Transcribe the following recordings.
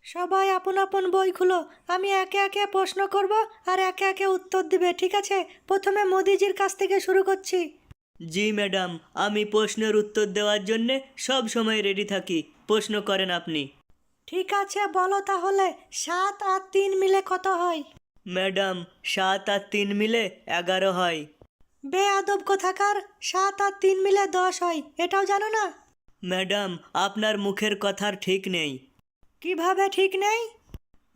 সবাই আপন আপন বই খুলো। আমি একে একে প্রশ্ন করব আর একে একে উত্তর দিবে, ঠিক আছে? প্রথমে মোদিজির কাছ থেকে শুরু করছি। জি ম্যাডাম, আমি প্রশ্নের উত্তর দেওয়ার জন্যে সব সময় রেডি থাকি। প্রশ্ন করেন আপনি। ঠিক আছে, বলো তাহলে 7 আর 3 মিলে কত হয়? ম্যাডাম, 7 আর 3 মিলে 11 হয়। বেয়াদব কোথাকার! 7 আর 3 মিলে 10 হয়, এটাও জানো না? ম্যাডাম, আপনার মুখের কথার ঠিক নেই। কিভাবে ঠিক নেই?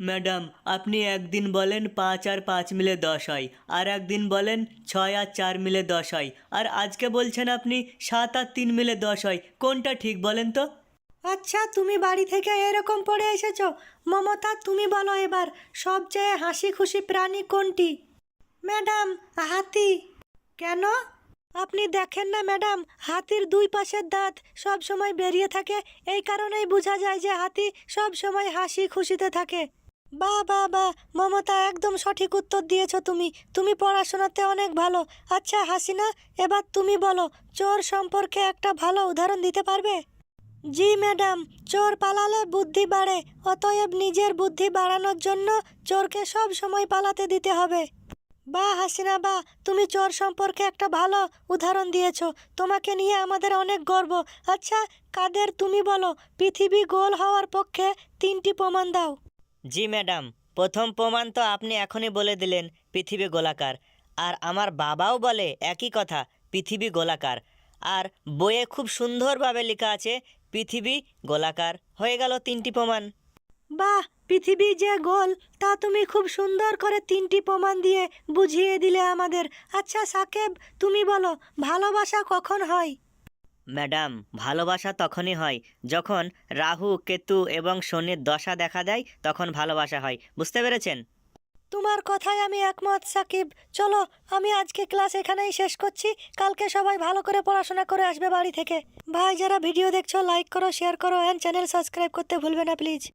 ম্যাডাম, আপনি একদিন বলেন 5 আর 5 মিলে 10 হয়, আর একদিন বলেন 6 আর 4 মিলে 10 হয়, আর আজকে বলছেন আপনি 7 আর 3 মিলে 10 হয়। কোনটা ঠিক বলেন তো? আচ্ছা, তুমি বাড়ি থেকে এরকম পড়ে এসেছো। মমতা, তুমি বলো এবার, সবচেয়ে হাসি খুশি প্রাণী কোনটি? ম্যাডাম, হাতি। কেন? আপনি দেখেন না ম্যাডাম, হাতির দুই পাশের দাঁত সব সময় বেরিয়ে থাকে। এই কারণেই বোঝা যায় যে হাতি সব সময় হাসি খুশিতে থাকে। বাহ বাহ বাহ, মমতা, একদম সঠিক উত্তর দিয়েছো তুমি। তুমি পড়াশোনাতে অনেক ভালো। আচ্ছা হাসিনা, এবার তুমি বলো, চোর সম্পর্কে একটা ভালো উদাহরণ দিতে পারবে? জি ম্যাডাম, চোর পালালে বুদ্ধি বাড়ে, অতএব নিজের বুদ্ধি বাড়ানোর জন্য চোরকে সব সময় পালাতে দিতে হবে। বাহ হাসিনা বাহ, তুমি চোর সম্পর্কে একটা ভালো উদাহরণ দিয়েছো। তোমাকে নিয়ে আমাদের অনেক গর্ব। আচ্ছা কাদের, তুমি বলো, পৃথিবী গোল হওয়ার পক্ষে 3টি প্রমাণ দাও। জি ম্যাডাম, প্রথম প্রমাণ তো আপনি এখনই বলে দিলেন, পৃথিবী গোলাকার। আর আমার বাবাও বলে একই কথা, পৃথিবী গোলাকার। আর বইয়ে খুব সুন্দরভাবে লেখা আছে পৃথিবী গোলাকার। হয়ে গেল 3টি প্রমাণ। বাহ, পৃথিবী যে গোল তা তুমি খুব সুন্দর করে 3টি প্রমাণ দিয়ে বুঝিয়ে দিলে আমাদের। আচ্ছা সাকেব, তুমি বলো, ভালোবাসা কখন হয়? ম্যাডাম, ভালোবাসা তখনই হয় যখন রাহু, কেতু এবং শনির দশা দেখা দেয়, তখন ভালোবাসা হয়। বুঝতে পেরেছেন? তোমার কথায় আমি একমত সাকিব। চলো, আমি আজকে ক্লাস এখানেই শেষ করছি। কালকে সবাই ভালো করে পড়াশোনা করে আসবে বাড়ি থেকে। ভাই, যারা ভিডিও দেখছো লাইক করো, শেয়ার করো, এন্ড চ্যানেল সাবস্ক্রাইব করতে ভুলবে না প্লিজ।